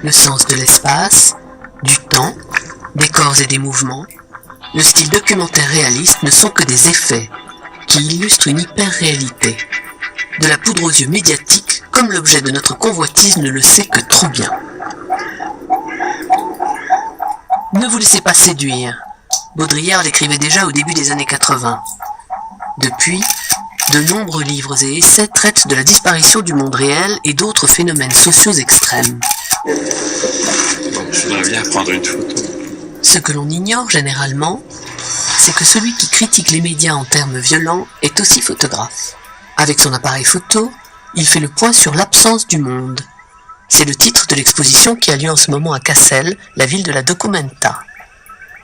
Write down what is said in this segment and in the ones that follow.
le sens de l'espace, du temps, des corps et des mouvements, le style documentaire réaliste ne sont que des effets qui illustrent une hyper-réalité. De la poudre aux yeux médiatique, comme l'objet de notre convoitise ne le sait que trop bien. Ne vous laissez pas séduire. Baudrillard l'écrivait déjà au début des années 80. Depuis, de nombreux livres et essais traitent de la disparition du monde réel et d'autres phénomènes sociaux extrêmes. Je voudrais bien prendre une photo. Ce que l'on ignore généralement, c'est que celui qui critique les médias en termes violents est aussi photographe. Avec son appareil photo, il fait le point sur l'absence du monde. C'est le titre de l'exposition qui a lieu en ce moment à Cassel, la ville de la Documenta.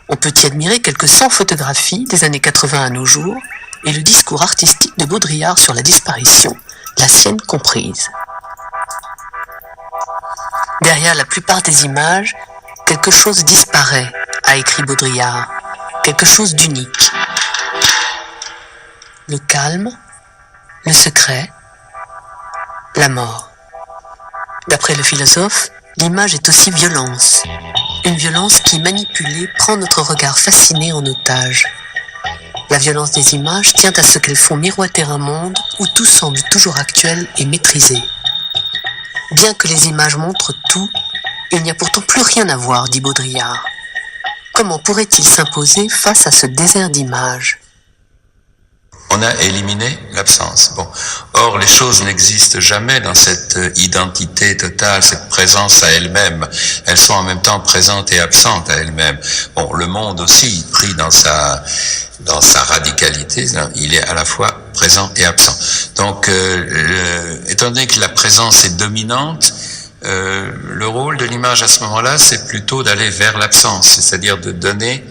On peut y admirer quelques 100 photographies des années 80 à nos jours et le discours artistique de Baudrillard sur la disparition, la sienne comprise. Derrière la plupart des images, quelque chose disparaît, a écrit Baudrillard, quelque chose d'unique. Le calme, le secret, la mort. D'après le philosophe, l'image est aussi violence. Une violence qui, manipulée, prend notre regard fasciné en otage. La violence des images tient à ce qu'elles font miroiter un monde où tout semble toujours actuel et maîtrisé. Bien que les images montrent tout, il n'y a pourtant plus rien à voir, dit Baudrillard. Comment pourrait-il s'imposer face à ce désert d'images ? On a éliminé l'absence. Bon. Or, les choses n'existent jamais dans cette identité totale, cette présence à elle-même. Elles sont en même temps présentes et absentes à elles-mêmes. Bon, le monde aussi, pris dans sa radicalité, il est à la fois présent et absent. Donc, étant donné que la présence est dominante, le rôle de l'image à ce moment-là, c'est plutôt d'aller vers l'absence, c'est-à-dire de donner,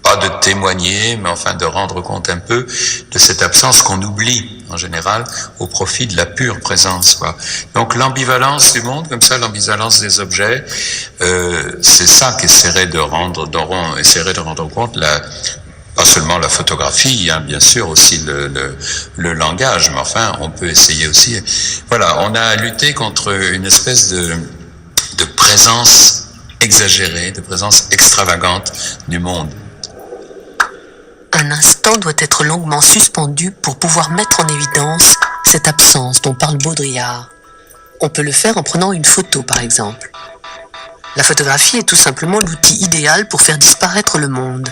pas de témoigner, mais enfin de rendre compte un peu de cette absence qu'on oublie en général au profit de la pure présence, quoi. Donc l'ambivalence du monde, comme ça, l'ambivalence des objets, c'est ça qu'essaierait de rendre compte pas seulement la photographie, bien sûr, aussi le langage, mais enfin, on peut essayer aussi. Voilà, on a lutté contre une espèce de présence exagérée, de présence extravagante du monde. Un instant doit être longuement suspendu pour pouvoir mettre en évidence cette absence dont parle Baudrillard. On peut le faire en prenant une photo, par exemple. La photographie est tout simplement l'outil idéal pour faire disparaître le monde.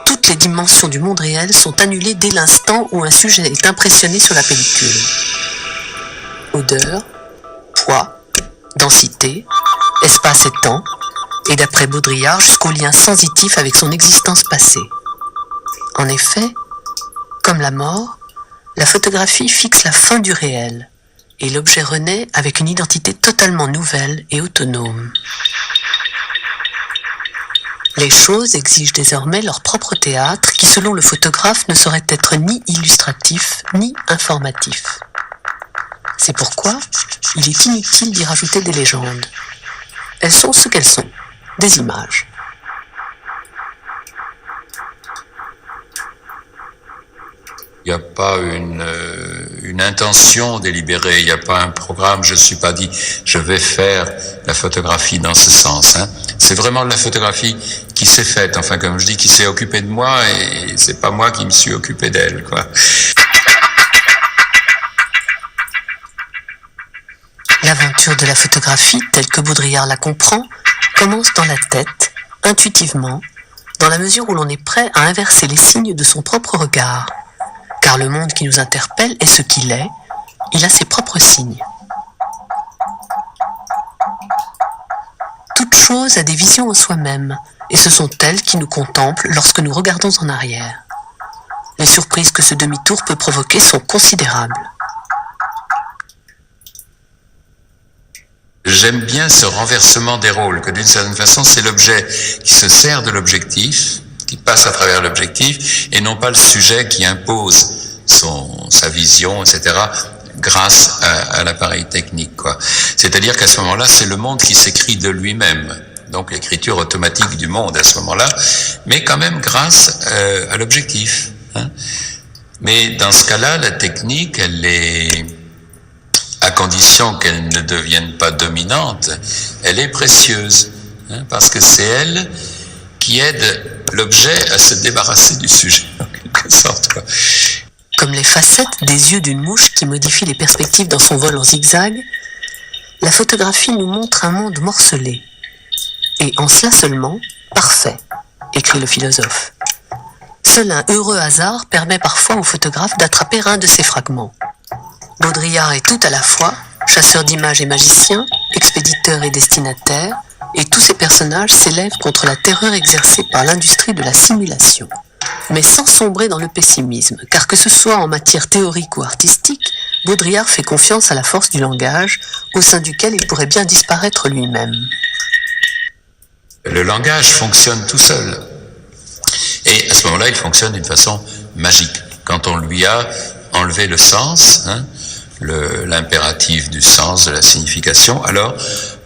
Toutes les dimensions du monde réel sont annulées dès l'instant où un sujet est impressionné sur la pellicule. Odeur, poids, densité, espace et temps, et d'après Baudrillard jusqu'au lien sensitif avec son existence passée. En effet, comme la mort, la photographie fixe la fin du réel, et l'objet renaît avec une identité totalement nouvelle et autonome. Les choses exigent désormais leur propre théâtre qui, selon le photographe, ne saurait être ni illustratif ni informatif. C'est pourquoi il est inutile d'y rajouter des légendes. Elles sont ce qu'elles sont, des images. Il n'y a pas une intention délibérée, il n'y a pas un programme, je ne suis pas dit je vais faire la photographie dans ce sens. C'est vraiment la photographie qui s'est faite, enfin comme je dis, qui s'est occupée de moi et c'est pas moi qui me suis occupé d'elle, quoi. L'aventure de la photographie, telle que Baudrillard la comprend, commence dans la tête, intuitivement, dans la mesure où l'on est prêt à inverser les signes de son propre regard. Car le monde qui nous interpelle est ce qu'il est, il a ses propres signes. Toute chose a des visions en soi-même, et ce sont elles qui nous contemplent lorsque nous regardons en arrière. Les surprises que ce demi-tour peut provoquer sont considérables. J'aime bien ce renversement des rôles, que d'une certaine façon, c'est l'objet qui se sert de l'objectif, qui passe à travers l'objectif, et non pas le sujet qui impose sa vision, etc., grâce à l'appareil technique, quoi. C'est-à-dire qu'à ce moment-là, c'est le monde qui s'écrit de lui-même. Donc l'écriture automatique du monde à ce moment-là, mais quand même grâce à l'objectif. Mais dans ce cas-là, la technique, elle est à condition qu'elle ne devienne pas dominante, elle est précieuse, hein, parce que c'est elle qui aide l'objet à se débarrasser du sujet, en quelque sorte, quoi. Comme les facettes des yeux d'une mouche qui modifie les perspectives dans son vol en zigzag, la photographie nous montre un monde morcelé. Et en cela seulement, parfait, écrit le philosophe. Seul un heureux hasard permet parfois au photographe d'attraper un de ces fragments. Baudrillard est tout à la fois, chasseur d'images et magicien, expéditeur et destinataire, et tous ces personnages s'élèvent contre la terreur exercée par l'industrie de la simulation. Mais sans sombrer dans le pessimisme, car que ce soit en matière théorique ou artistique, Baudrillard fait confiance à la force du langage, au sein duquel il pourrait bien disparaître lui-même. Le langage fonctionne tout seul. Et à ce moment-là, il fonctionne d'une façon magique. Quand on lui a enlevé le sens, hein, l'impératif du sens, de la signification, alors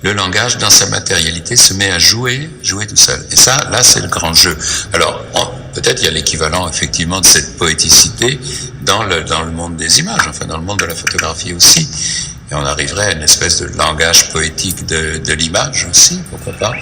le langage, dans sa matérialité, se met à jouer tout seul. Et ça, là, c'est le grand jeu. Alors, peut-être il y a l'équivalent, effectivement, de cette poéticité dans le monde des images, enfin, dans le monde de la photographie aussi. Et on arriverait à une espèce de langage poétique de l'image aussi, pourquoi pas.